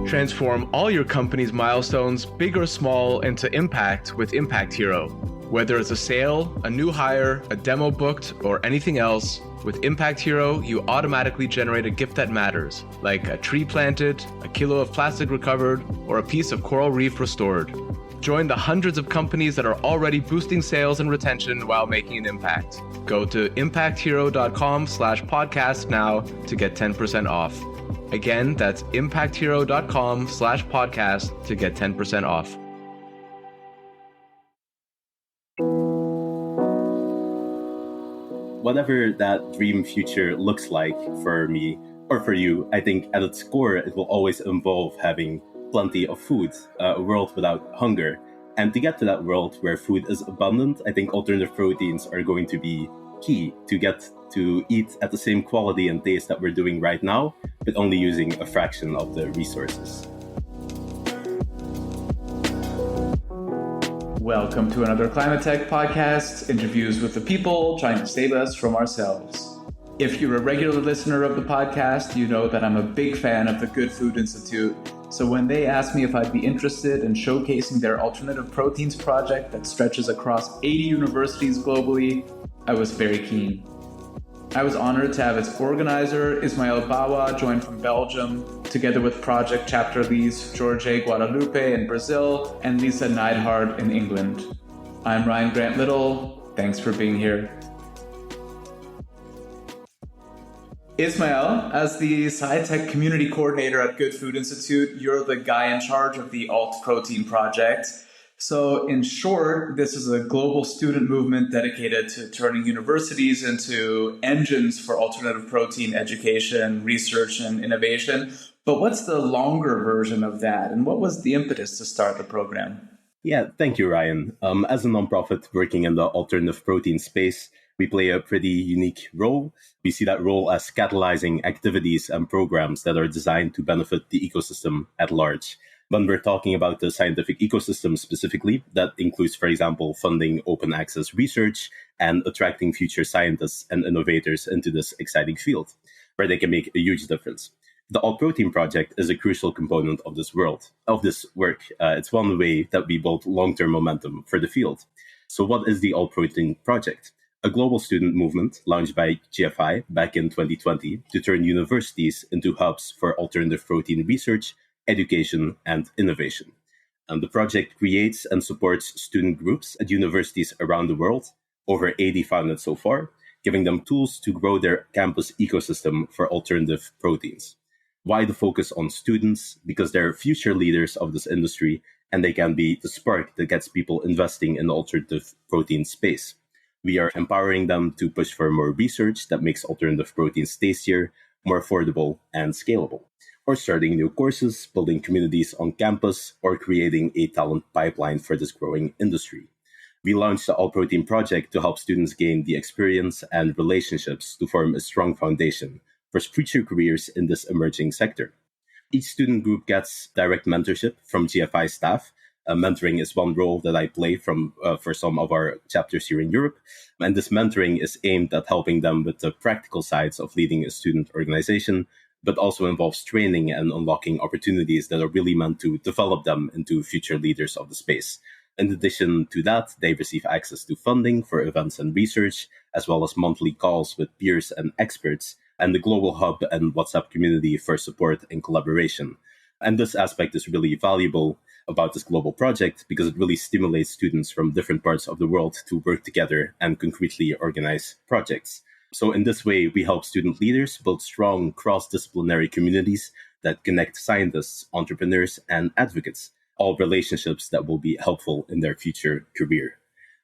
Transform all your company's milestones, big or small, into impact with Impact Hero. Whether it's a sale, a new hire, a demo booked, or anything else, with Impact Hero, you automatically generate a gift that matters, like a tree planted, a kilo of plastic recovered, or a piece of coral reef restored. Join the hundreds of companies that are already boosting sales and retention while making an impact. Go to impacthero.com/podcast now to get 10% off. Again, that's impacthero.com/podcast to get 10% off. Whatever that dream future looks like for me or for you, I think at its core, it will always involve having plenty of food, a world without hunger. And to get to that world where food is abundant, I think alternative proteins are going to be key to get to eat at the same quality and taste that we're doing right now, but only using a fraction of the resources. Welcome to another ClimateTech podcast, interviews with the people trying to save us from ourselves. If you're a regular listener of the podcast, you know that I'm a big fan of the Good Food Institute. So when they asked me if I'd be interested in showcasing their alternative proteins project that stretches across 80 universities globally, I was very keen. I was honored to have its organizer, Ismäel join from Belgium, together with project chapter leads Jorge Guadalupe in Brazil and Lisa Neidhart in England. I'm Ryan Grant Little. Thanks for being here. Ismäel, as the SciTech community coordinator at Good Food Institute, you're the guy in charge of the Alt Protein project. So in short, this is a global student movement dedicated to turning universities into engines for alternative protein education, research, and innovation. But what's the longer version of that? And what was the impetus to start the program? Yeah, thank you, Ryan. As a nonprofit working in the alternative protein space, we play a pretty unique role. We see that role as catalyzing activities and programs that are designed to benefit the ecosystem at large. When we're talking about the scientific ecosystem specifically, that includes, for example, funding open access research and attracting future scientists and innovators into this exciting field, where they can make a huge difference. The Alt Protein project is a crucial component of this work. It's one way that we build long-term momentum for the field. So what is the Alt Protein project? A global student movement launched by GFI back in 2020 to turn universities into hubs for alternative protein research, education, and innovation. And the project creates and supports student groups at universities around the world, over 80 founded so far, giving them tools to grow their campus ecosystem for alternative proteins. Why the focus on students? Because they're future leaders of this industry, and they can be the spark that gets people investing in the alternative protein space. We are empowering them to push for more research that makes alternative proteins tastier, more affordable, and scalable. Or starting new courses, building communities on campus, or creating a talent pipeline for this growing industry. We launched the Alt Protein project to help students gain the experience and relationships to form a strong foundation for future careers in this emerging sector. Each student group gets direct mentorship from GFI staff. Mentoring is one role that I play for some of our chapters here in Europe. And this mentoring is aimed at helping them with the practical sides of leading a student organization, but also involves training and unlocking opportunities that are really meant to develop them into future leaders of the space. In addition to that, they receive access to funding for events and research, as well as monthly calls with peers and experts, and the global hub and WhatsApp community for support and collaboration. And this aspect is really valuable about this global project because it really stimulates students from different parts of the world to work together and concretely organize projects. So in this way, we help student leaders build strong cross-disciplinary communities that connect scientists, entrepreneurs, and advocates, all relationships that will be helpful in their future career.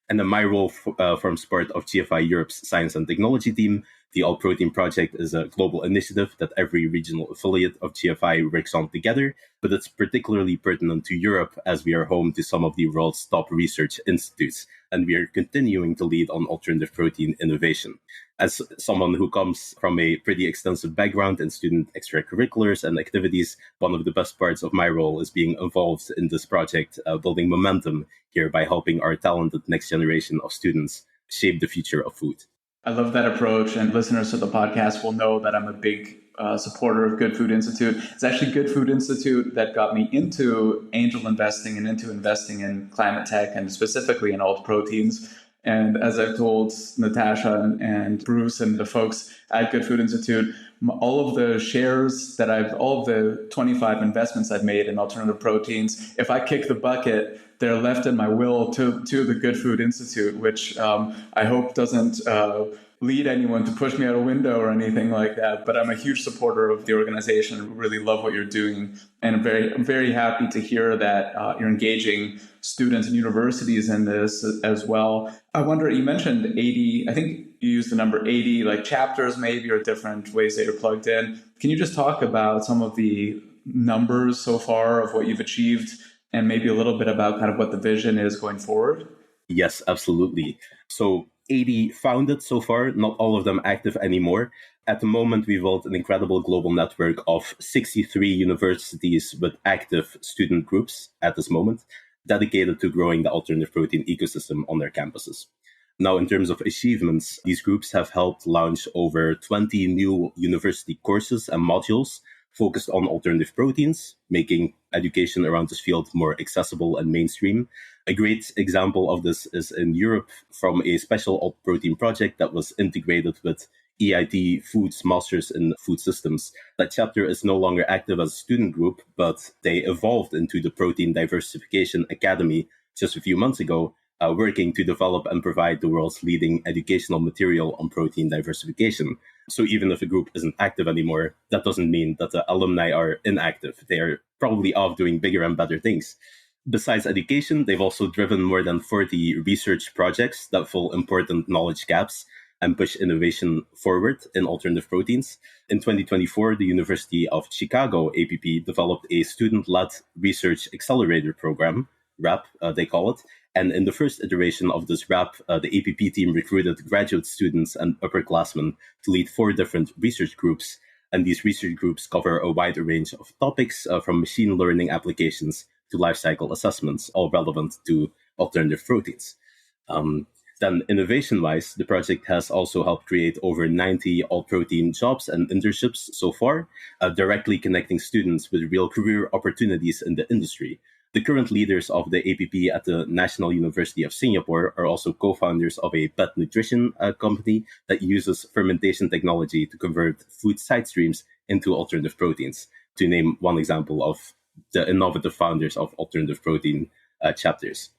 And then my role forms part of GFI Europe's Science and Technology team. The Alt Protein project is a global initiative that every regional affiliate of GFI works on together, but it's particularly pertinent to Europe as we are home to some of the world's top research institutes, and we are continuing to lead on alternative protein innovation. As someone who comes from a pretty extensive background in student extracurriculars and activities, one of the best parts of my role is being involved in this project, building momentum here by helping our talented next generation of students shape the future of food. I love that approach, and listeners to the podcast will know that I'm a big supporter of Good Food Institute. It's actually Good Food Institute that got me into angel investing and into investing in ClimateTech and specifically in alt proteins. And as I've told Natasha and Bruce and the folks at Good Food Institute, all of the shares all of the 25 investments I've made in alternative proteins, if I kick the bucket, they're left in my will to the Good Food Institute, which I hope doesn't lead anyone to push me out a window or anything like that. But I'm a huge supporter of the organization. Really love what you're doing. And I'm very happy to hear that you're engaging students and universities in this as well. I wonder, you mentioned 80, I think you used the number 80, like chapters maybe, or different ways that you're plugged in. Can you just talk about some of the numbers so far of what you've achieved and maybe a little bit about kind of what the vision is going forward? Yes, absolutely. So 80 founded so far, not all of them active anymore. At the moment, we've built an incredible global network of 63 universities with active student groups at this moment, dedicated to growing the alternative protein ecosystem on their campuses. Now, in terms of achievements, these groups have helped launch over 20 new university courses and modules focused on alternative proteins, making education around this field more accessible and mainstream. A great example of this is in Europe from a special alt protein project that was integrated with EIT Foods Masters in Food Systems. That chapter is no longer active as a student group, but they evolved into the Protein Diversification Academy just a few months ago, working to develop and provide the world's leading educational material on protein diversification. So even if a group isn't active anymore, that doesn't mean that the alumni are inactive. They are probably off doing bigger and better things. Besides education, they've also driven more than 40 research projects that fill important knowledge gaps and push innovation forward in alternative proteins. In 2024, the University of Chicago, APP, developed a student-led research accelerator program, RAP, they call it. And in the first iteration of this RAP, the APP team recruited graduate students and upperclassmen to lead 4 different research groups. And these research groups cover a wide range of topics, from machine learning applications to life cycle assessments, all relevant to alternative proteins. Then innovation-wise, the project has also helped create over 90 alt-protein jobs and internships so far, directly connecting students with real career opportunities in the industry. The current leaders of the APP at the National University of Singapore are also co-founders of a pet nutrition company that uses fermentation technology to convert food side streams into alternative proteins, to name one example of the innovative founders of alternative protein chapters.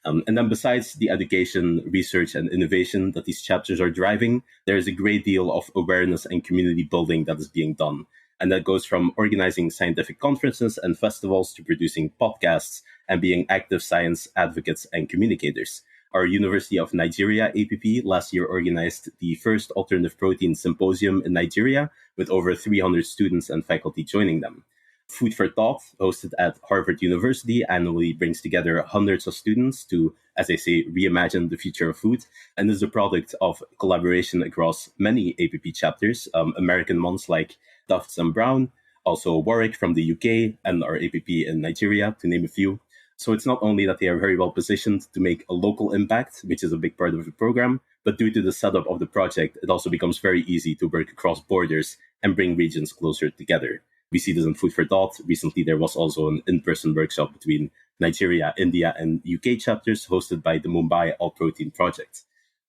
And then besides the education, research, and innovation that these chapters are driving, there is a great deal of awareness and community building that is being done. And that goes from organizing scientific conferences and festivals to producing podcasts and being active science advocates and communicators. Our University of Nigeria, APP, last year organized the first alternative protein symposium in Nigeria with over 300 students and faculty joining them. Food for Thought, hosted at Harvard University, annually brings together hundreds of students to, as they say, reimagine the future of food, and is a product of collaboration across many APP chapters, American ones like Tufts and Brown, also Warwick from the UK, and our APP in Nigeria, to name a few. So it's not only that they are very well positioned to make a local impact, which is a big part of the program, but due to the setup of the project, it also becomes very easy to work across borders and bring regions closer together. We see this in Food for Thought. Recently, there was also an in-person workshop between Nigeria, India, and UK chapters hosted by the Mumbai Alt Protein Project.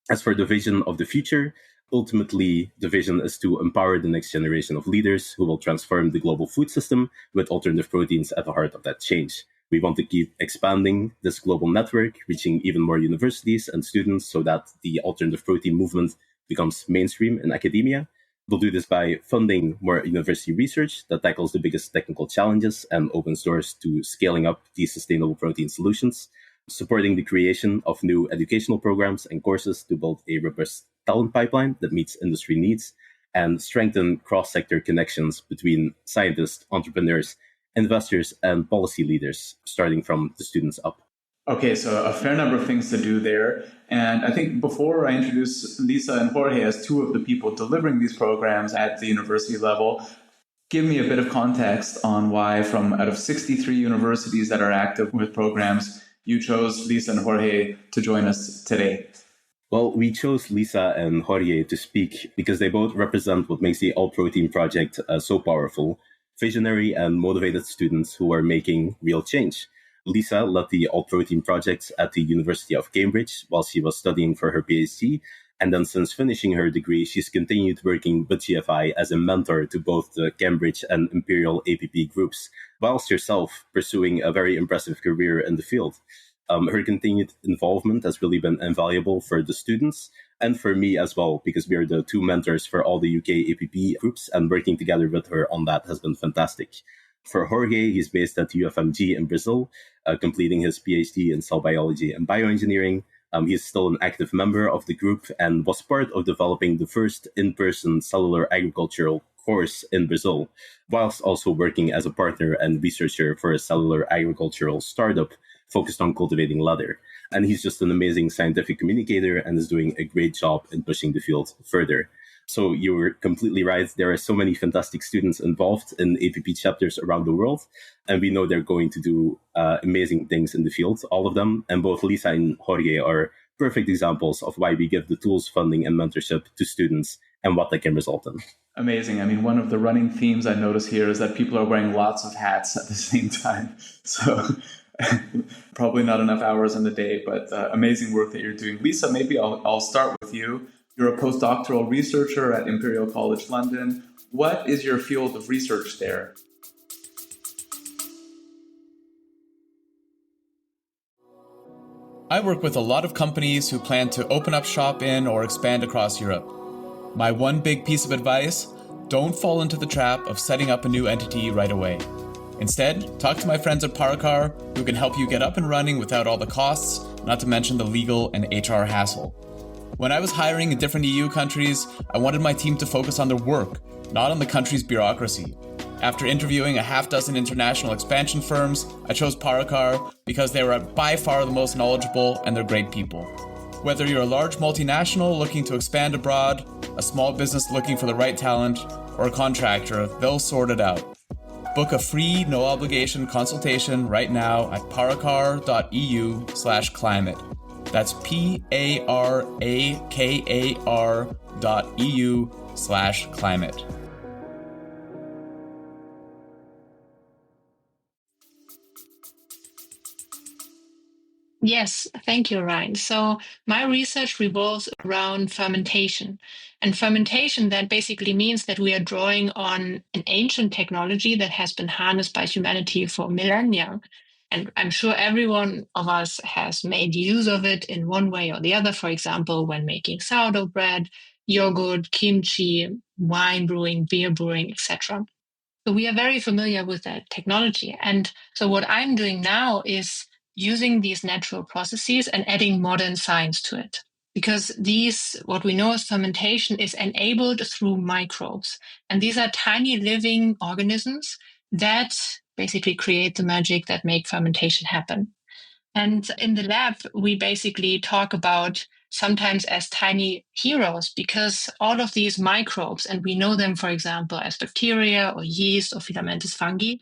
As for the vision of the future, ultimately, the vision is to empower the next generation of leaders who will transform the global food system with alternative proteins at the heart of that change. We want to keep expanding this global network, reaching even more universities and students so that the alternative protein movement becomes mainstream in academia. We'll do this by funding more university research that tackles the biggest technical challenges and opens doors to scaling up these sustainable protein solutions, supporting the creation of new educational programs and courses to build a robust talent pipeline that meets industry needs, and strengthen cross-sector connections between scientists, entrepreneurs, investors, and policy leaders, starting from the students up. Okay, so a fair number of things to do there. And I think before I introduce Lisa and Jorge as two of the people delivering these programs at the university level, give me a bit of context on why from out of 63 universities that are active with programs, you chose Lisa and Jorge to join us today. Well, we chose Lisa and Jorge to speak because they both represent what makes the All Protein Project so powerful: visionary and motivated students who are making real change. Lisa led the All Protein Project at the University of Cambridge while she was studying for her PhD. And then since finishing her degree, she's continued working with GFI as a mentor to both the Cambridge and Imperial APP groups, whilst herself pursuing a very impressive career in the field. Her continued involvement has really been invaluable for the students and for me as well, because we are the two mentors for all the UK APP groups, and working together with her on that has been fantastic. For Jorge, he's based at UFMG in Brazil, completing his PhD in cell biology and bioengineering. He's still an active member of the group and was part of developing the first in-person cellular agricultural course in Brazil, whilst also working as a partner and researcher for a cellular agricultural startup focused on cultivating leather. And he's just an amazing scientific communicator and is doing a great job in pushing the field further. So you're completely right. There are so many fantastic students involved in APP chapters around the world, and we know they're going to do amazing things in the field, all of them. And both Lisa and Jorge are perfect examples of why we give the tools, funding, and mentorship to students and what that can result in. Amazing. I mean, one of the running themes I notice here is that people are wearing lots of hats at the same time. So probably not enough hours in the day, but amazing work that you're doing. Lisa, maybe I'll start with you. You're a postdoctoral researcher at Imperial College London. What is your field of research there? I work with a lot of companies who plan to open up shop in or expand across Europe. My one big piece of advice: don't fall into the trap of setting up a new entity right away. Instead, talk to my friends at Paracar, who can help you get up and running without all the costs, not to mention the legal and HR hassle. When I was hiring in different EU countries, I wanted my team to focus on their work, not on the country's bureaucracy. After interviewing a half dozen international expansion firms, I chose Paracar because they were by far the most knowledgeable and they're great people. Whether you're a large multinational looking to expand abroad, a small business looking for the right talent, or a contractor, they'll sort it out. Book a free, no-obligation consultation right now at paracar.eu/climate. That's PARAKAR.eu/climate. Yes, thank you, Ryan. So my research revolves around fermentation. And fermentation, that basically means that we are drawing on an ancient technology that has been harnessed by humanity for millennia. And I'm sure every one of us has made use of it in one way or the other, for example, when making sourdough bread, yogurt, kimchi, wine brewing, beer brewing, etc. So we are very familiar with that technology. And so what I'm doing now is using these natural processes and adding modern science to it. Because what we know as fermentation, is enabled through microbes. And these are tiny living organisms that basically create the magic that make fermentation happen. And in the lab, we basically talk about sometimes as tiny heroes, because all of these microbes, and we know them, for example, as bacteria or yeast or filamentous fungi,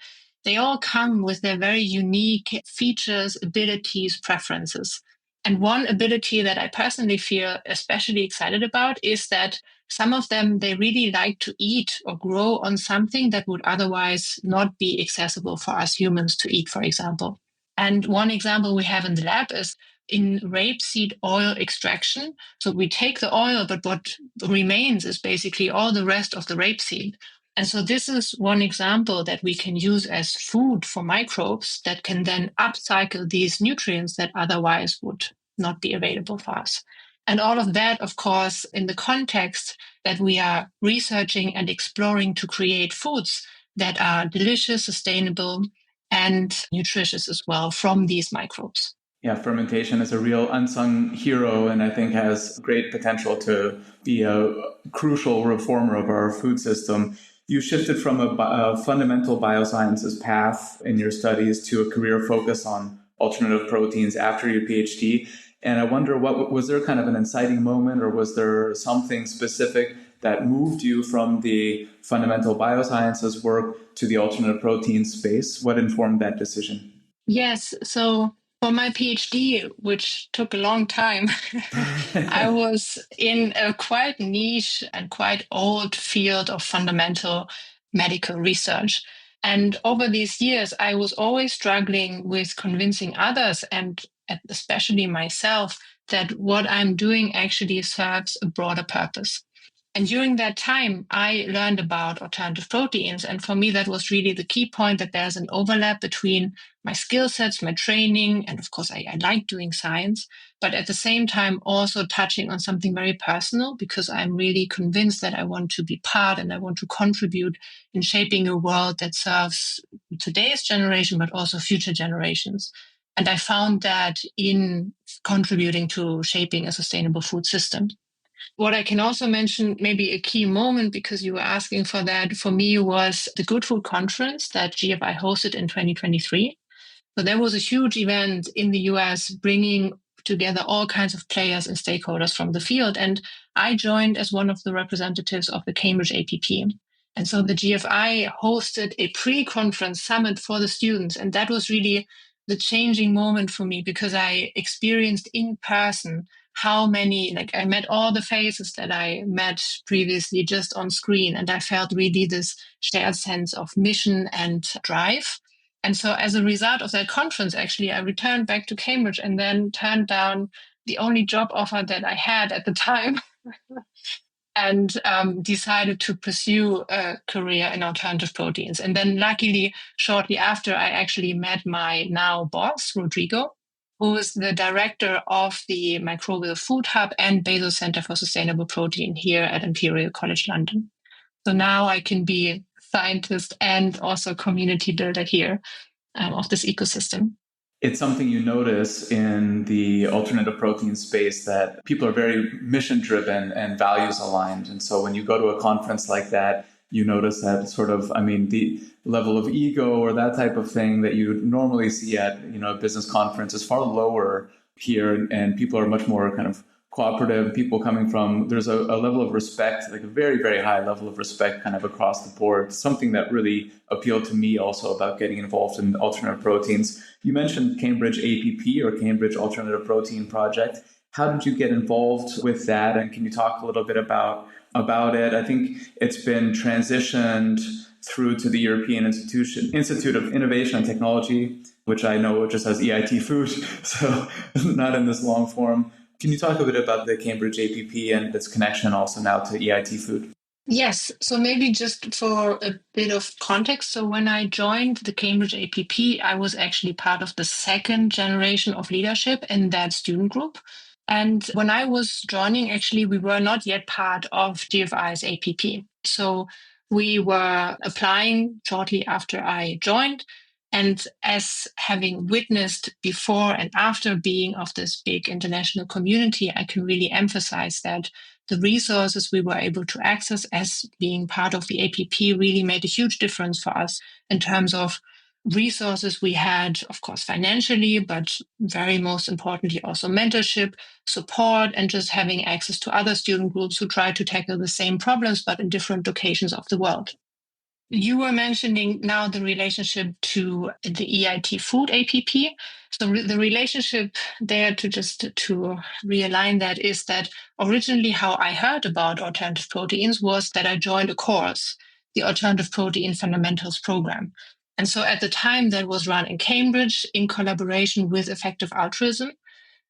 they all come with their very unique features, abilities, preferences. And one ability that I personally feel especially excited about is that some of them, they really like to eat or grow on something that would otherwise not be accessible for us humans to eat, for example. And one example we have in the lab is in rapeseed oil extraction. So we take the oil, but what remains is basically all the rest of the rapeseed. And so this is one example that we can use as food for microbes that can then upcycle these nutrients that otherwise would not be available for us. And all of that, of course, in the context that we are researching and exploring to create foods that are delicious, sustainable, and nutritious as well from these microbes. Yeah, fermentation is a real unsung hero, and I think has great potential to be a crucial reformer of our food system. You shifted from a fundamental biosciences path in your studies to a career focus on alternative proteins after your PhD. And I wonder, was there kind of an inciting moment, or was there something specific that moved you from the fundamental biosciences work to the alternative protein space? What informed that decision? Yes. So For my PhD, which took a long time, I was in a quite niche and quite old field of fundamental medical research. And over these years, I was always struggling with convincing others and especially myself that what I'm doing actually serves a broader purpose. And during that time, I learned about alternative proteins. And for me, that was really the key point, that there's an overlap between my skill sets, my training, and of course, I like doing science, but at the same time, also touching on something very personal, because I'm really convinced that I want to be part and I want to contribute in shaping a world that serves today's generation, but also future generations. And I found that in contributing to shaping a sustainable food system. What I can also mention, maybe a key moment, because you were asking for that, for me was the Good Food Conference that GFI hosted in 2023. So there was a huge event in the US bringing together all kinds of players and stakeholders from the field. And I joined as one of the representatives of the Cambridge APP. And so the GFI hosted a pre-conference summit for the students. And that was really the changing moment for me, because I experienced in person how many, like I met all the faces that I met previously just on screen. And I felt really this shared sense of mission and drive. And so as a result of that conference, actually, I returned back to Cambridge and then turned down the only job offer that I had at the time and decided to pursue a career in alternative proteins. And then luckily, shortly after, I actually met my now boss, Rodrigo, who is the director of the Microbial Food Hub and Basel Center for Sustainable Protein here at Imperial College London. So now I can be scientist and also community builder here of this ecosystem. It's something you notice in the alternative protein space, that people are very mission driven and values aligned. And so when you go to a conference like that, you notice that sort of, the level of ego or that type of thing that you normally see at, a business conference is far lower here. And people are much more kind of cooperative. People coming from, there's a level of respect, like a very, very high level of respect kind of across the board. Something that really appealed to me also about getting involved in alternative proteins. You mentioned Cambridge APP, or Cambridge Alternative Protein Project. How did you get involved with that? And can you talk a little bit about it? I think it's been transitioned through to the European Institute of Innovation and Technology, which I know just has EIT Food, so not in this long form. Can you talk a bit about the Cambridge APP and its connection also now to EIT Food? Yes. So maybe just for a bit of context. So when I joined the Cambridge APP, I was actually part of the second generation of leadership in that student group. And when I was joining, actually, we were not yet part of GFI's APP. So we were applying shortly after I joined. And as having witnessed before and after being of this big international community, I can really emphasize that the resources we were able to access as being part of the APP really made a huge difference for us in terms of resources we had, of course, financially, but very most importantly, also mentorship, support, and just having access to other student groups who try to tackle the same problems, but in different locations of the world. You were mentioning now the relationship to the EIT Food APP. So the relationship there, to realign that, is that originally how I heard about alternative proteins was that I joined a course, the Alternative Protein Fundamentals program. And so at the time that was run in Cambridge in collaboration with Effective Altruism.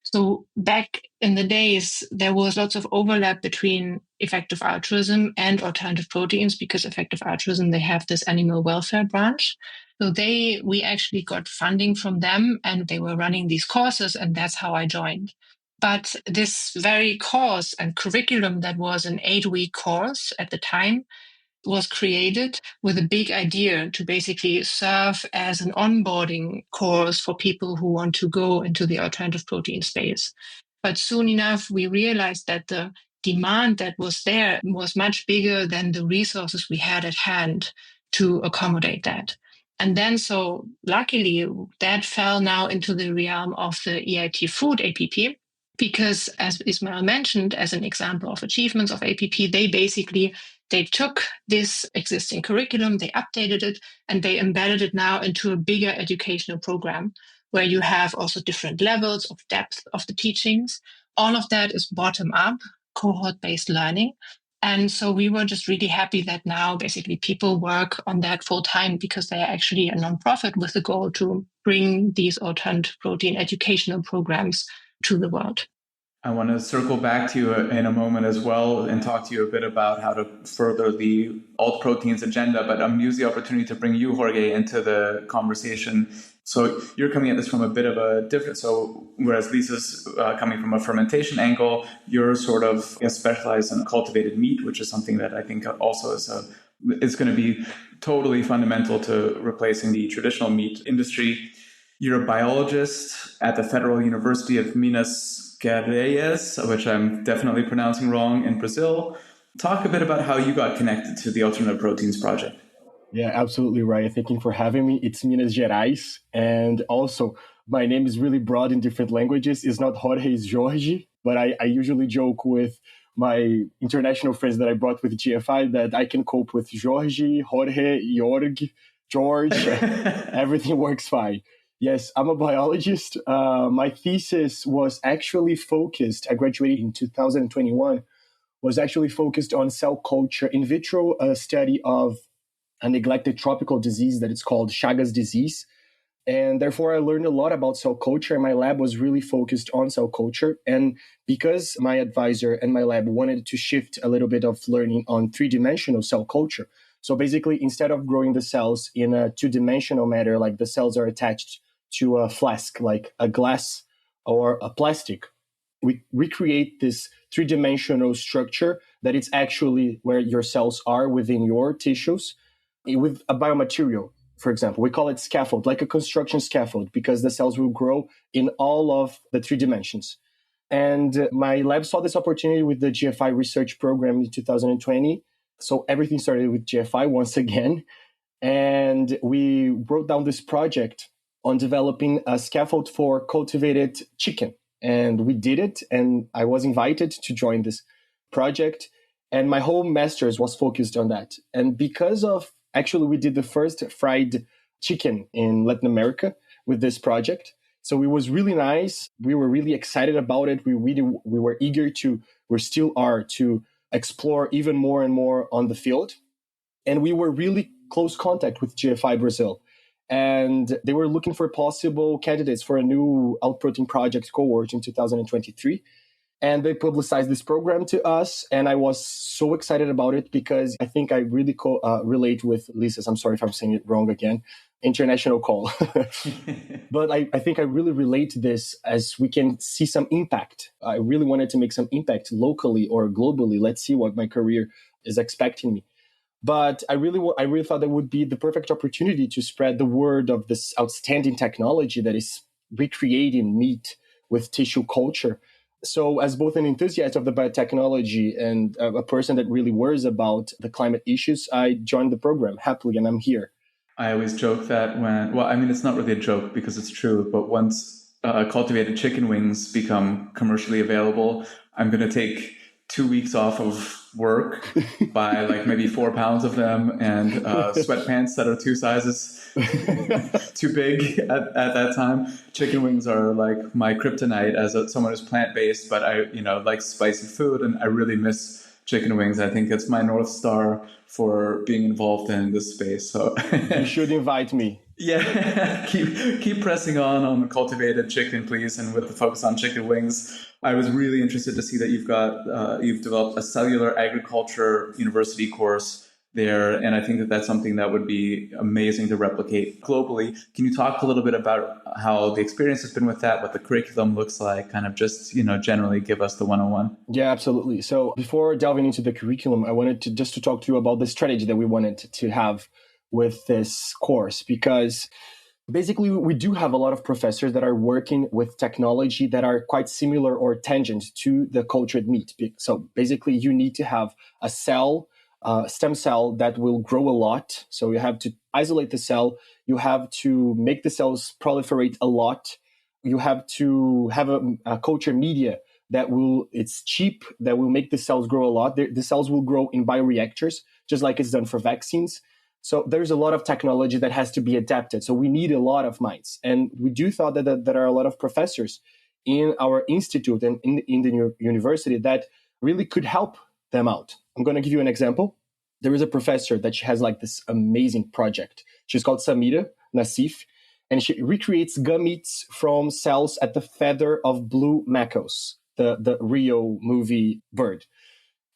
So back in the days, there was lots of overlap between Effective Altruism and alternative proteins, because Effective Altruism, they have this animal welfare branch. So we actually got funding from them, and they were running these courses, and that's how I joined. But this very course and curriculum that was an 8-week course at the time was created with a big idea to basically serve as an onboarding course for people who want to go into the alternative protein space. But soon enough, we realized that the demand that was there was much bigger than the resources we had at hand to accommodate that. And then, so luckily, that fell now into the realm of the EIT Food APP, because as Ismäel mentioned, as an example of achievements of APP, they took this existing curriculum, they updated it, and they embedded it now into a bigger educational program where you have also different levels of depth of the teachings. All of that is bottom up, cohort-based learning. And so we were just really happy that now basically people work on that full time because they are actually a nonprofit with the goal to bring these alternative protein educational programs to the world. I want to circle back to you in a moment as well and talk to you a bit about how to further the alt proteins agenda, but I'm going to use the opportunity to bring you, Jorge, into the conversation. So you're coming at this from a bit of a different, so whereas Lisa's coming from a fermentation angle, you're sort of specialized in cultivated meat, which is something that I think also is going to be totally fundamental to replacing the traditional meat industry. You're a biologist at the Federal University of Minas Gerais, which I'm definitely pronouncing wrong, in Brazil. Talk a bit about how you got connected to the Alternative Proteins Project. Yeah, absolutely, Ryan. Thank you for having me. It's Minas Gerais. And also, my name is really broad in different languages. It's not Jorge, it's Jorge. But I usually joke with my international friends that I brought with GFI that I can cope with Jorge, Jorge, George. Everything works fine. Yes, I'm a biologist. My thesis was actually focused, I graduated in 2021, was actually focused on cell culture in vitro, a study of a neglected tropical disease that is called Chagas disease. And therefore, I learned a lot about cell culture, and my lab was really focused on cell culture. And because my advisor and my lab wanted to shift a little bit of learning on three-dimensional cell culture, so basically, instead of growing the cells in a two-dimensional manner, like the cells are attached to a flask, like a glass or a plastic, we recreate this three-dimensional structure that it's actually where your cells are within your tissues with a biomaterial. For example, we call it scaffold, like a construction scaffold, because the cells will grow in all of the three dimensions. And my lab saw this opportunity with the GFI research program in 2020. So everything started with GFI once again. And we wrote down this project on developing a scaffold for cultivated chicken. And we did it. And I was invited to join this project. And my whole master's was focused on that. And because of, actually, we did the first fried chicken in Latin America with this project. So it was really nice. We were really excited about it. We were eager to, we still are, to explore even more and more on the field. And we were really close contact with GFI Brazil. And they were looking for possible candidates for a new outprotein project cohort in 2023. And they publicized this program to us. And I was so excited about it because I think I really relate with Lisa's. I'm sorry if I'm saying it wrong again. International call. But I think I really relate to this as we can see some impact. I really wanted to make some impact locally or globally. Let's see what my career is expecting me. But I really thought that would be the perfect opportunity to spread the word of this outstanding technology that is recreating meat with tissue culture. So as both an enthusiast of the biotechnology and a person that really worries about the climate issues, I joined the program happily, and I'm here. I always joke that it's not really a joke because it's true, but once cultivated chicken wings become commercially available, I'm going to take 2 weeks off of work, buy like maybe 4 pounds of them, and sweatpants that are 2 sizes too big at that time. Chicken wings are like my kryptonite as someone who's plant-based, but I like spicy food, and I really miss chicken wings. I think it's my North Star for being involved in this space. So you should invite me. Yeah, keep pressing on cultivated chicken, please, and with the focus on chicken wings. I was really interested to see that you've developed a cellular agriculture university course there, and I think that that's something that would be amazing to replicate globally. Can you talk a little bit about how the experience has been with that, what the curriculum looks like, kind of just generally give us the 101? Yeah, absolutely. So before delving into the curriculum, I wanted to talk to you about the strategy that we wanted to have with this course, because basically we do have a lot of professors that are working with technology that are quite similar or tangent to the cultured meat. So basically you need to have a stem cell that will grow a lot. So you have to isolate the cell. You have to make the cells proliferate a lot. You have to have a culture media it's cheap, that will make the cells grow a lot. The cells will grow in bioreactors, just like it's done for vaccines. So there's a lot of technology that has to be adapted. So we need a lot of minds. And we do thought that there are a lot of professors in our institute and in the university that really could help them out. I'm going to give you an example. There is a professor that she has like this amazing project. She's called Samira Nassif, and she recreates gametes from cells at the feather of blue macos, the Rio movie bird.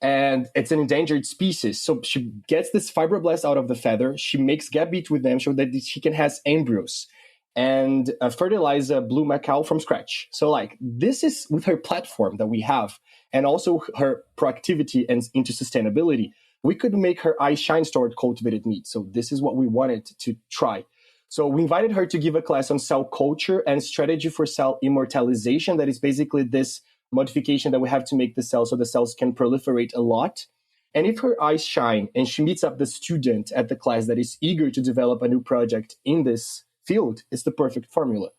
And it's an endangered species. So she gets this fibroblast out of the feather. She makes gamete with them so that she can have embryos and fertilize a blue macaw from scratch. So like this is with her platform that we have and also her proactivity and into sustainability, we could make her eyes shine toward cultivated meat. So this is what we wanted to try. So we invited her to give a class on cell culture and strategy for cell immortalization. That is basically this modification that we have to make the cells so the cells can proliferate a lot. And if her eyes shine and she meets up the student at the class that is eager to develop a new project in this field, it's the perfect formula.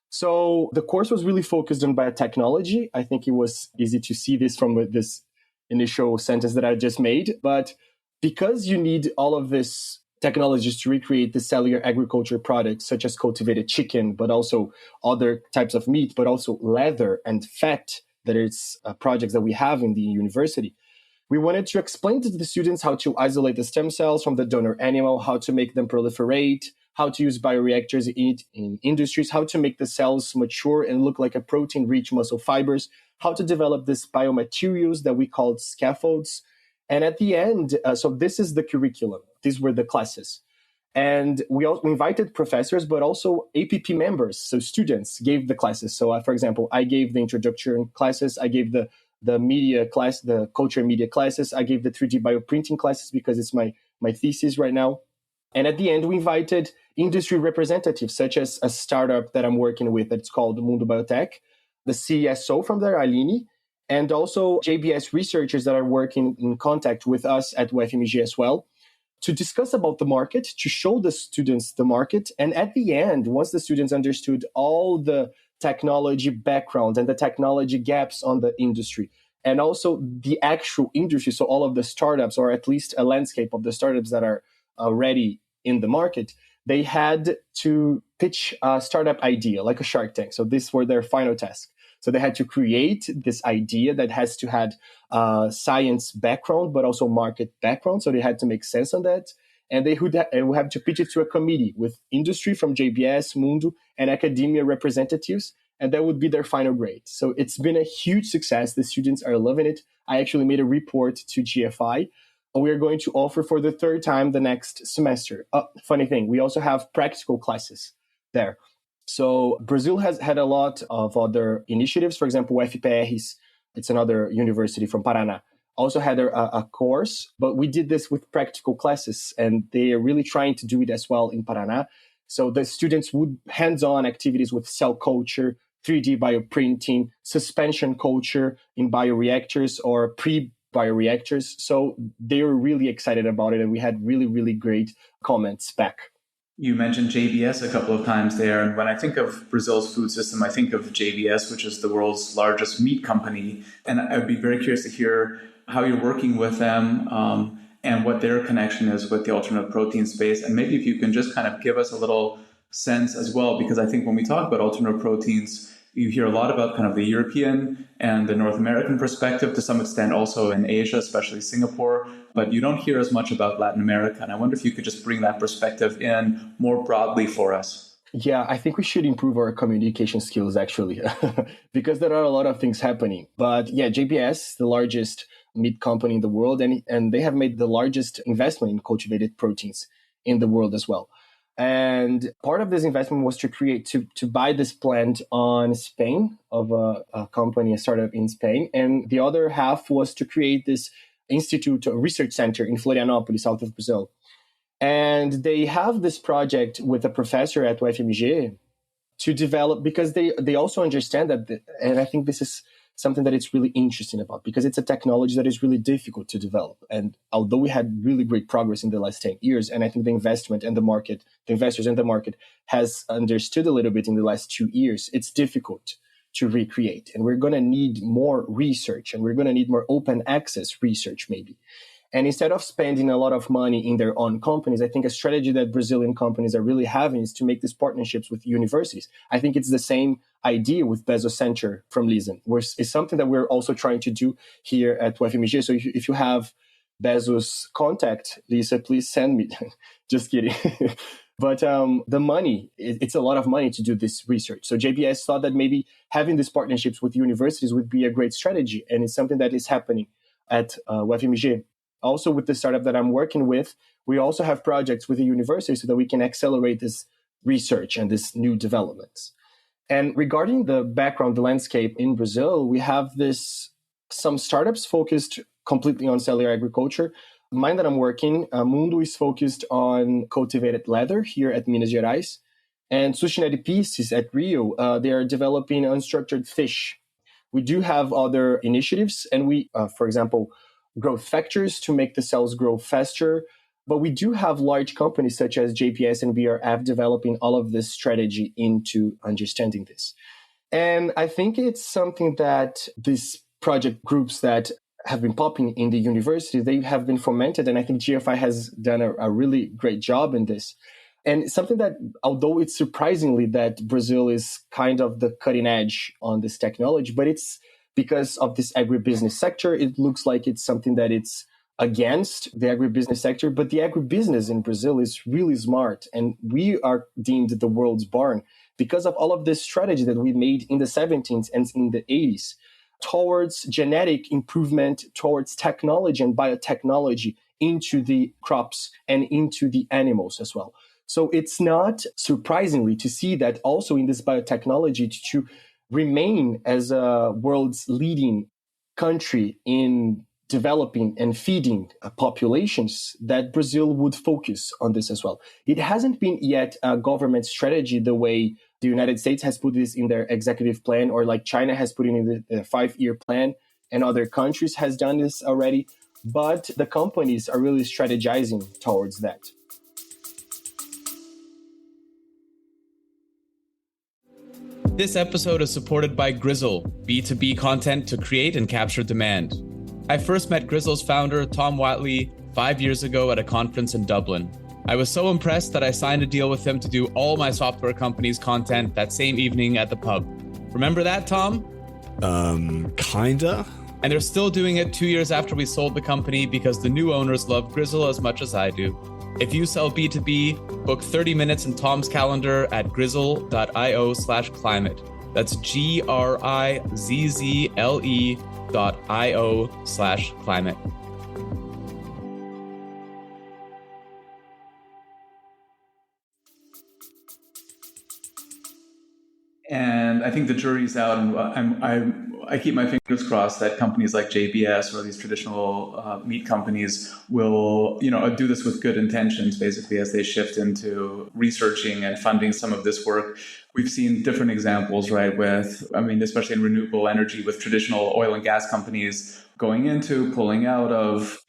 So the course was really focused on biotechnology. I think it was easy to see this from this initial sentence that I just made. But because you need all of this technologies to recreate the cellular agriculture products, such as cultivated chicken, but also other types of meat, but also leather and fat, that is projects that we have in the university. We wanted to explain to the students how to isolate the stem cells from the donor animal, how to make them proliferate, how to use bioreactors in industries, how to make the cells mature and look like a protein-rich muscle fibers, how to develop these biomaterials that we called scaffolds. And at the end, so this is the curriculum. These were the classes. And we also invited professors, but also APP members. So students gave the classes. So for example, I gave the introduction classes. I gave the media class, the culture and media classes. I gave the 3D bioprinting classes because it's my thesis right now. And at the end, we invited industry representatives, such as a startup that I'm working with that's called Mundo Biotech, the CSO from there, Aline, and also JBS researchers that are working in contact with us at UFMG as well, to discuss about the market, to show the students the market. And at the end, once the students understood all the technology background and the technology gaps on the industry, and also the actual industry, so all of the startups, or at least a landscape of the startups that are already in the market, they had to pitch a startup idea, like a Shark Tank. So these were their final task. So they had to create this idea that has to have science background, but also market background. So they had to make sense on that. And they would have to pitch it to a committee with industry from JBS, Mundo, and academia representatives. And that would be their final grade. So it's been a huge success. The students are loving it. I actually made a report to GFI. We are going to offer for the third time the next semester. Funny thing, we also have practical classes there. So Brazil has had a lot of other initiatives. For example, UFPR, it's another university from Paraná, also had a course, but we did this with practical classes, and they are really trying to do it as well in Paraná. So the students would hands-on activities with cell culture, 3D bioprinting, suspension culture in bioreactors or pre-bioreactors. So they were really excited about it, and we had really, really great comments back. You mentioned JBS a couple of times there. And when I think of Brazil's food system, I think of JBS, which is the world's largest meat company. And I would be very curious to hear how you're working with them and what their connection is with the alternative protein space. And maybe if you can just kind of give us a little sense as well, because I think when we talk about alternative proteins, you hear a lot about kind of the European and the North American perspective, to some extent also in Asia, especially Singapore, but you don't hear as much about Latin America. And I wonder if you could just bring that perspective in more broadly for us. Yeah, I think we should improve our communication skills, actually, because there are a lot of things happening. But yeah, JBS, the largest meat company in the world, and they have made the largest investment in cultivated proteins in the world as well. And part of this investment was to buy this plant on Spain of a company, a startup in Spain. And the other half was to create this institute, a research center in Florianópolis, south of Brazil. And they have this project with a professor at UFMG to develop, because they also understand that, and I think this is something that it's really interesting about, because it's a technology that is really difficult to develop. And although we had really great progress in the last 10 years, and I think the investment and the market, the investors and the market has understood a little bit in the last 2 years, it's difficult to recreate. And we're going to need more research, and we're going to need more open access research maybe. And instead of spending a lot of money in their own companies, I think a strategy that Brazilian companies are really having is to make these partnerships with universities. I think it's the same idea with Bezos Center from Lisbon, where it's something that we're also trying to do here at UFMG. So if you have Bezos' contact, Lisa, please send me. Just kidding. But the money, it's a lot of money to do this research. So JBS thought that maybe having these partnerships with universities would be a great strategy. And it's something that is happening at UFMG. Also, with the startup that I'm working with, we also have projects with the university so that we can accelerate this research and this new developments. And regarding the background, the landscape in Brazil, we have some startups focused completely on cellular agriculture. Mine that I'm working, Mundo, is focused on cultivated leather here at Minas Gerais. And Sushi Pieces at Rio, they are developing unstructured fish. We do have other initiatives, and we, for example, growth factors to make the cells grow faster. But we do have large companies such as JPS and BRF developing all of this strategy into understanding this. And I think it's something that these project groups that have been popping in the university, they have been fomented. And I think GFI has done a really great job in this. And something that, although it's surprisingly that Brazil is kind of the cutting edge on this technology, but it's because of this agribusiness sector, it looks like it's something that it's against the agribusiness sector. But the agribusiness in Brazil is really smart. And we are deemed the world's barn because of all of this strategy that we made in the 70s and in the 80s towards genetic improvement, towards technology and biotechnology into the crops and into the animals as well. So it's not surprisingly to see that also in this biotechnology to remain as a world's leading country in developing and feeding populations, that Brazil would focus on this as well. It hasn't been yet a government strategy the way the United States has put this in their executive plan, or like China has put it in the 5-year plan, and other countries has done this already. But the companies are really strategizing towards that. This episode is supported by Grizzle, B2B content to create and capture demand. I first met Grizzle's founder, Tom Watley, 5 years ago at a conference in Dublin. I was so impressed that I signed a deal with him to do all my software company's content that same evening at the pub. Remember that, Tom? Kinda. And they're still doing it 2 years after we sold the company because the new owners love Grizzle as much as I do. If you sell B2B, book 30 minutes in Tom's calendar at grizzle.io/climate. That's GRIZZLE.io/climate. And I think the jury's out, and I keep my fingers crossed that companies like JBS or these traditional meat companies will, do this with good intentions, basically, as they shift into researching and funding some of this work. We've seen different examples, right, especially in renewable energy, with traditional oil and gas companies going into, pulling out of,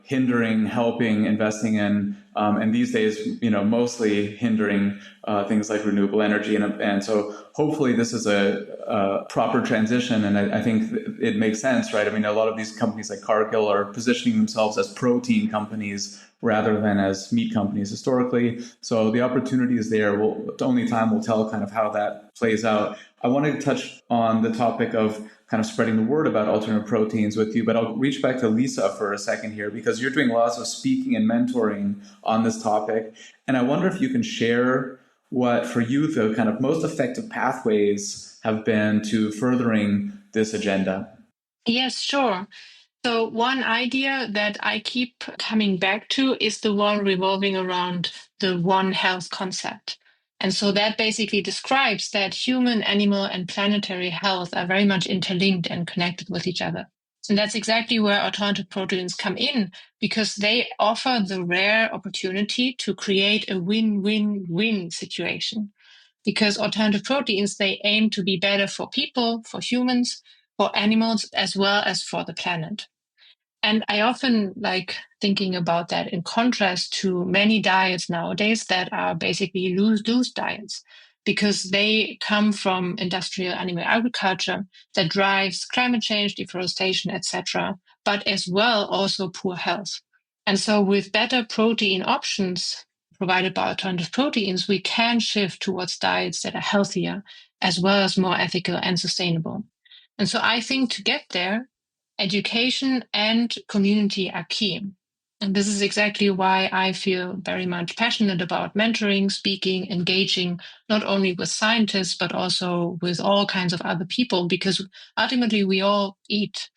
hindering, helping, investing in, and these days, mostly hindering things like renewable energy. And so hopefully this is a proper transition. And I think it makes sense, right? A lot of these companies like Cargill are positioning themselves as protein companies rather than as meat companies historically. So the opportunity is there. Only time will tell kind of how that plays out. I wanted to touch on the topic of kind of spreading the word about alternative proteins with you, but I'll reach back to Lisa for a second here because you're doing lots of speaking and mentoring on this topic. And I wonder if you can share what, for you, the kind of most effective pathways have been to furthering this agenda. Yes, sure. So one idea that I keep coming back to is the one revolving around the One Health concept. And so that basically describes that human, animal, and planetary health are very much interlinked and connected with each other. And that's exactly where alternative proteins come in, because they offer the rare opportunity to create a win-win-win situation. Because alternative proteins, they aim to be better for people, for humans, for animals, as well as for the planet. And I often like thinking about that in contrast to many diets nowadays that are basically lose-lose diets, because they come from industrial animal agriculture that drives climate change, deforestation, etc., but as well also poor health. And so with better protein options provided by alternative proteins, we can shift towards diets that are healthier as well as more ethical and sustainable. And so I think to get there, education and community are key. And this is exactly why I feel very much passionate about mentoring, speaking, engaging, not only with scientists, but also with all kinds of other people, because ultimately we all eat.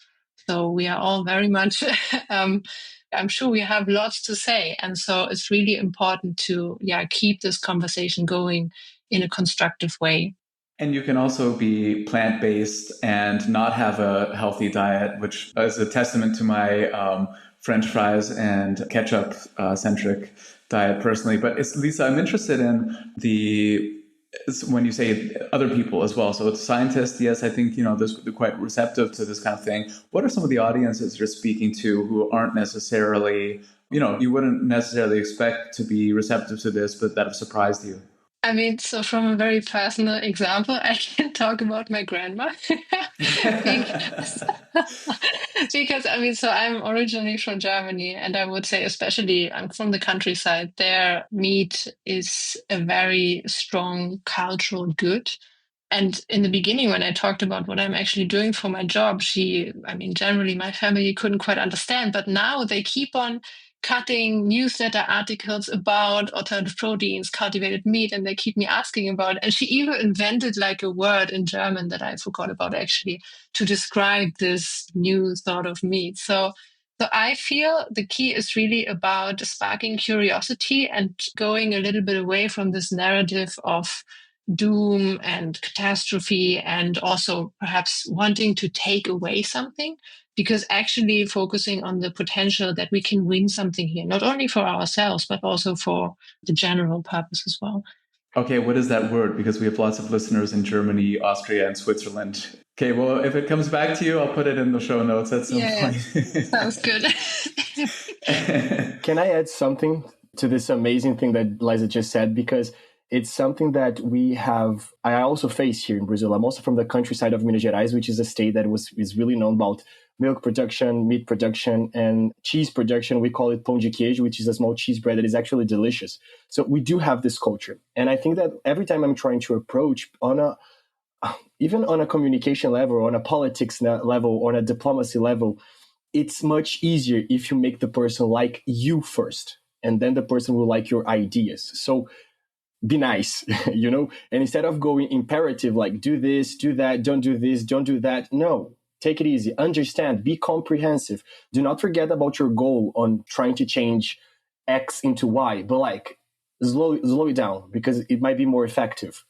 So we are all very much, I'm sure we have lots to say. And so it's really important to keep this conversation going in a constructive way. And you can also be plant-based and not have a healthy diet, which is a testament to my French fries and ketchup-centric diet personally. But Lisa, I'm interested in when you say other people as well. So it's scientists, yes, I think, they're quite receptive to this kind of thing. What are some of the audiences you're speaking to who aren't necessarily, you wouldn't necessarily expect to be receptive to this, but that have surprised you? I mean, so from a very personal example, I can talk about my grandma. because so I'm originally from Germany, and I would say, especially I'm from the countryside, their meat is a very strong cultural good. And in the beginning, when I talked about what I'm actually doing for my job, generally my family couldn't quite understand, but now they keep on cutting newsletter articles about alternative proteins, cultivated meat, and they keep me asking about it. And she even invented like a word in German that I forgot about actually to describe this new sort of meat. So I feel the key is really about sparking curiosity and going a little bit away from this narrative of doom and catastrophe, and also perhaps wanting to take away something, because actually focusing on the potential that we can win something here, not only for ourselves, but also for the general purpose as well. Okay, what is that word? Because we have lots of listeners in Germany, Austria, and Switzerland. Okay, well, if it comes back to you, I'll put it in the show notes at some point. Sounds good. Can I add something to this amazing thing that Liza just said? Because it's something that I also face here in Brazil. I'm also from the countryside of Minas Gerais, which is a state that is really known about milk production, meat production, and cheese production. We call it pão de queijo, which is a small cheese bread that is actually delicious. So we do have this culture. And I think that every time I'm trying to approach even on a communication level, on a politics level, on a diplomacy level, it's much easier if you make the person like you first, and then the person will like your ideas. So be nice, and instead of going imperative, like do this, do that, don't do this, don't do that. No, take it easy, understand, be comprehensive. Do not forget about your goal on trying to change X into Y, but slow it down, because it might be more effective.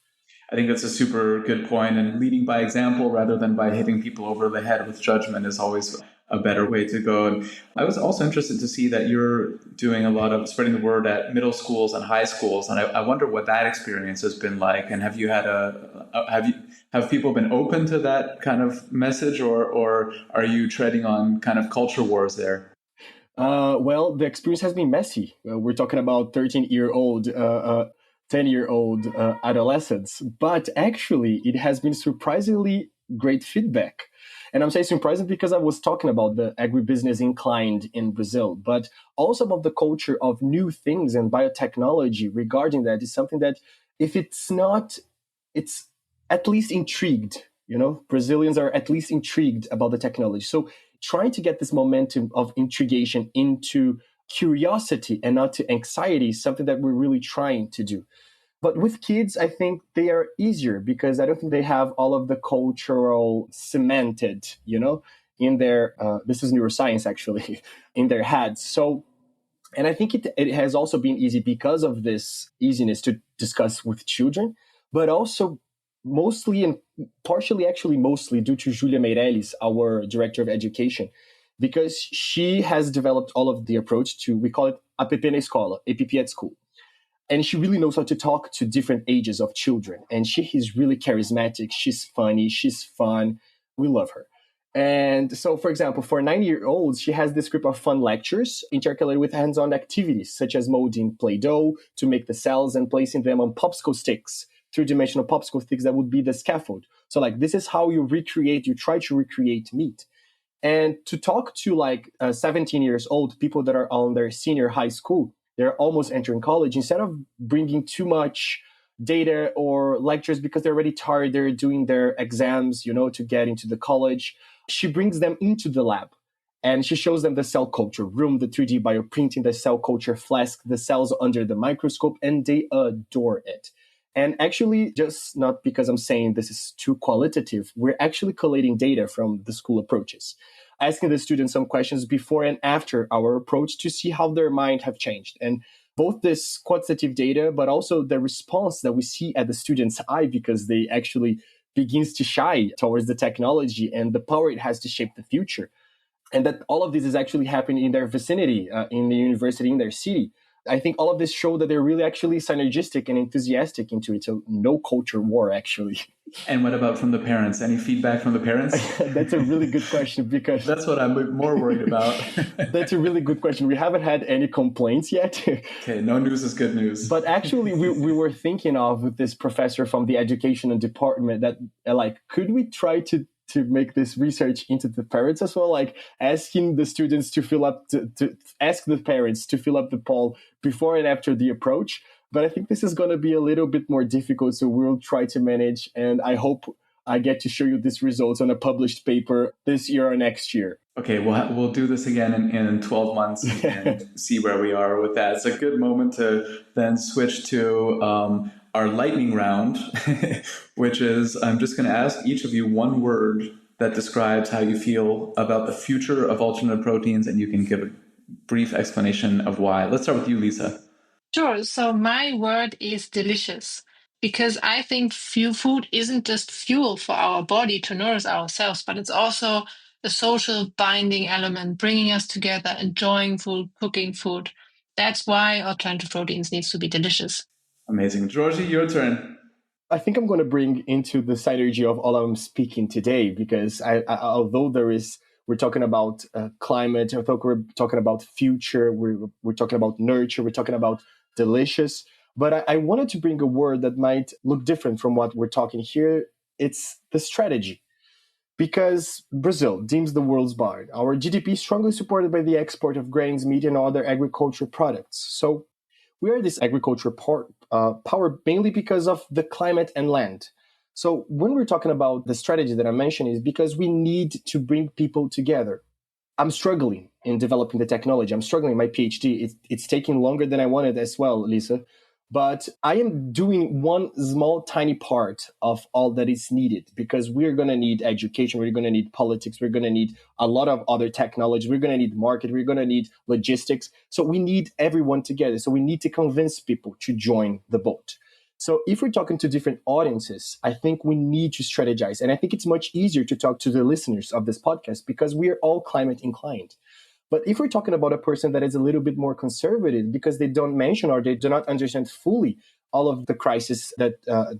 I think that's a super good point. And leading by example rather than by hitting people over the head with judgment is always a better way to go. And I was also interested to see that you're doing a lot of spreading the word at middle schools and high schools. And I wonder what that experience has been like. And have you had have people been open to that kind of message, or are you treading on kind of culture wars there? Well, the experience has been messy. We're talking about 13-year-old, 10-year-old adolescents, but actually it has been surprisingly great feedback. And I'm saying surprising because I was talking about the agribusiness inclined in Brazil, but also about the culture of new things and biotechnology regarding that is something that if it's not, it's at least intrigued, Brazilians are at least intrigued about the technology. So trying to get this momentum of intrigation into curiosity and not to anxiety is something that we're really trying to do. But with kids, I think they are easier because I don't think they have all of the cultural cemented, in their, this is neuroscience actually, in their heads. So, and I think it has also been easy because of this easiness to discuss with children, but also mostly and partially actually mostly due to Julia Meirelles, our director of education, because she has developed all of the approach to, we call it APP na escola, APP at school. And she really knows how to talk to different ages of children. And she is really charismatic. She's funny. She's fun. We love her. And so, for example, for 9-year-olds, she has this group of fun lectures intercalated with hands-on activities, such as molding Play-Doh to make the cells and placing them on popsicle sticks, 3-dimensional popsicle sticks that would be the scaffold. So this is how you try to recreate meat. And to talk to like 17 years old, people that are on their senior high school, they're almost entering college, instead of bringing too much data or lectures because they're already tired, they're doing their exams, to get into the college, she brings them into the lab. And she shows them the cell culture room, the 3D bioprinting, the cell culture flask, the cells under the microscope, and they adore it. And actually, just not because I'm saying this is too qualitative, we're actually collating data from the school approaches, asking the students some questions before and after our approach to see how their mind have changed. And both this quantitative data, but also the response that we see at the student's eye, because they actually begins to shy towards the technology and the power it has to shape the future. And that all of this is actually happening in their vicinity, in the university, in their city. I think all of this show that they're really actually synergistic and enthusiastic into it. So no culture war, actually. And what about from the parents? Any feedback from the parents? That's a really good question, because that's what I'm more worried about. That's a really good question. We haven't had any complaints yet. Okay, no news is good news. But actually, we were thinking of this professor from the education department that could we try to make this research into the parents as well, like asking the students to fill up, to ask the parents to fill up the poll before and after the approach. But I think this is going to be a little bit more difficult, so we'll try to manage. And I hope I get to show you these results on a published paper this year or next year. Okay, we'll do this again in 12 months and see where we are with that. It's a good moment to then switch to our lightning round, which is I'm just going to ask each of you one word that describes how you feel about the future of alternate proteins, and you can give a brief explanation of why. Let's start with you, Lisa. Sure. So my word is delicious, because I think food isn't just fuel for our body to nourish ourselves, but it's also a social binding element, bringing us together, enjoying food, cooking food. That's why alternative proteins needs to be delicious. Amazing. Jorge, your turn. I think I'm going to bring into the synergy of all I'm speaking today, because although we're talking about climate, I think we're talking about future, we're talking about nurture, we're talking about delicious. But I wanted to bring a word that might look different from what we're talking here. It's the strategy. Because Brazil deems the world's barn. Our GDP is strongly supported by the export of grains, meat, and other agricultural products. So we are this agriculture power mainly because of the climate and land. So when we're talking about the strategy that I mentioned, is because we need to bring people together. I'm struggling in developing the technology. I'm struggling in my PhD. It's taking longer than I wanted as well, Lisa. But I am doing one small, tiny part of all that is needed, because we're going to need education. We're going to need politics. We're going to need a lot of other technology. We're going to need market. We're going to need logistics. So we need everyone together. So we need to convince people to join the boat. So if we're talking to different audiences, I think we need to strategize. And I think it's much easier to talk to the listeners of this podcast because we are all climate inclined. But if we're talking about a person that is a little bit more conservative because they don't mention or they do not understand fully all of the crisis that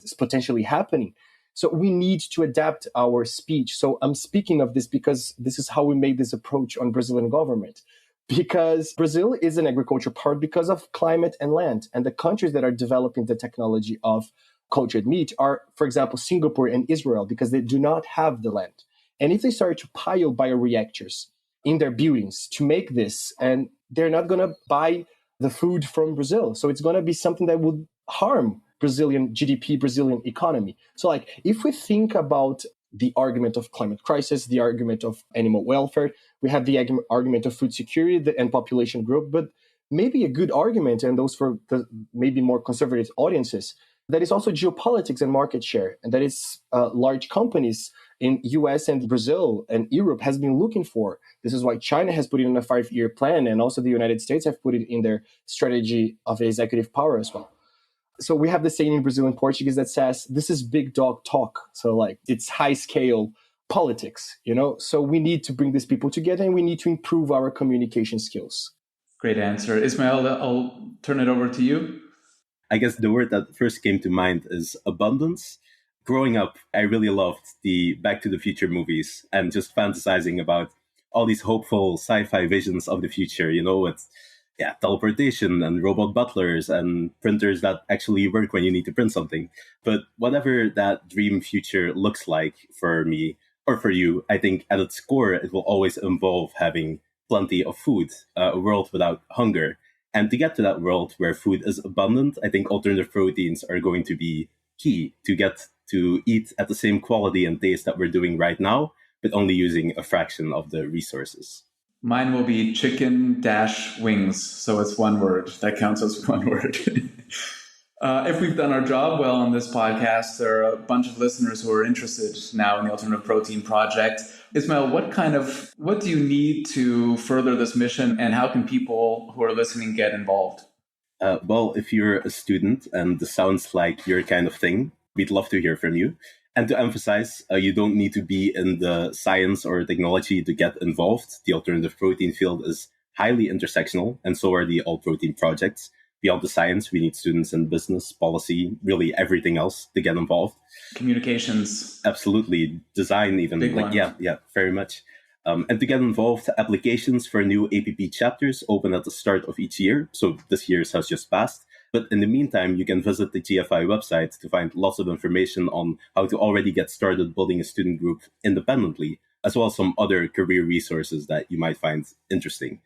is potentially happening, so we need to adapt our speech. So I'm speaking of this because this is how we made this approach on Brazilian government. Because Brazil is an agriculture power because of climate and land. And the countries that are developing the technology of cultured meat are, for example, Singapore and Israel, because they do not have the land. And if they start to pile bioreactors in their buildings to make this, and they're not going to buy the food from Brazil. So it's going to be something that would harm Brazilian GDP, Brazilian economy. So like, if we think about the argument of climate crisis, the argument of animal welfare, we have the argument of food security and population growth, but maybe a good argument, and those for the maybe more conservative audiences, that is also geopolitics and market share, and that is large companies in US and Brazil and Europe has been looking for. This is why China has put it in a 5-year plan, and also the United States have put it in their strategy of executive power as well. So we have the saying in Brazilian Portuguese that says, this is big dog talk. So like, it's high scale politics, So we need to bring these people together and we need to improve our communication skills. Great answer. Ismäel, I'll turn it over to you. I guess the word that first came to mind is abundance. Growing up, I really loved the Back to the Future movies and just fantasizing about all these hopeful sci-fi visions of the future, with teleportation and robot butlers and printers that actually work when you need to print something. But whatever that dream future looks like for me, or for you, I think at its core, it will always involve having plenty of food, a world without hunger. And to get to that world where food is abundant, I think alternative proteins are going to be key to get to eat at the same quality and taste that we're doing right now, but only using a fraction of the resources. Mine will be chicken-wings. So it's one word. That counts as one word. If we've done our job well on this podcast, there are a bunch of listeners who are interested now in the Alternative Protein Project. Ismäel, what do you need to further this mission, and how can people who are listening get involved? Well, if you're a student and this sounds like your kind of thing, we'd love to hear from you. And to emphasize, you don't need to be in the science or technology to get involved. The alternative protein field is highly intersectional, and so are the all protein projects. Beyond the science, we need students in business, policy, really everything else to get involved. Communications. Absolutely. Design even. Big one. Yeah, very much. And to get involved, applications for new APP chapters open at the start of each year. So this year's has just passed. But in the meantime, you can visit the GFI website to find lots of information on how to already get started building a student group independently, as well as some other career resources that you might find interesting.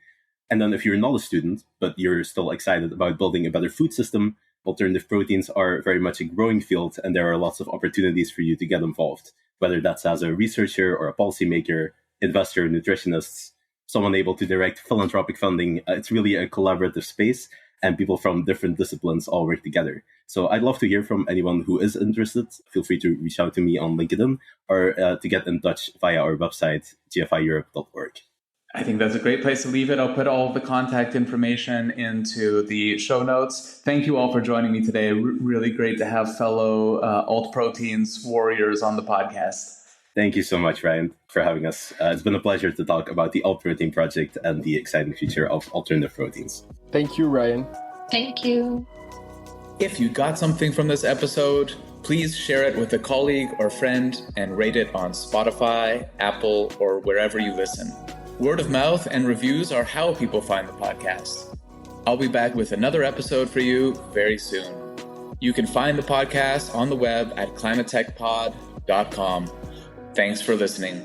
And then if you're not a student, but you're still excited about building a better food system, alternative proteins are very much a growing field, and there are lots of opportunities for you to get involved, whether that's as a researcher or a policymaker, investor, nutritionist, someone able to direct philanthropic funding. It's really a collaborative space, and people from different disciplines all work together. So I'd love to hear from anyone who is interested. Feel free to reach out to me on LinkedIn or to get in touch via our website, gfieurope.org. I think that's a great place to leave it. I'll put all of the contact information into the show notes. Thank you all for joining me today. Really great to have fellow alt proteins warriors on the podcast. Thank you so much, Ryan, for having us. It's been a pleasure to talk about the Alt Protein Project and the exciting future of alternative proteins. Thank you, Ryan. Thank you. If you got something from this episode, please share it with a colleague or friend and rate it on Spotify, Apple, or wherever you listen. Word of mouth and reviews are how people find the podcast. I'll be back with another episode for you very soon. You can find the podcast on the web at climatetechpod.com. Thanks for listening.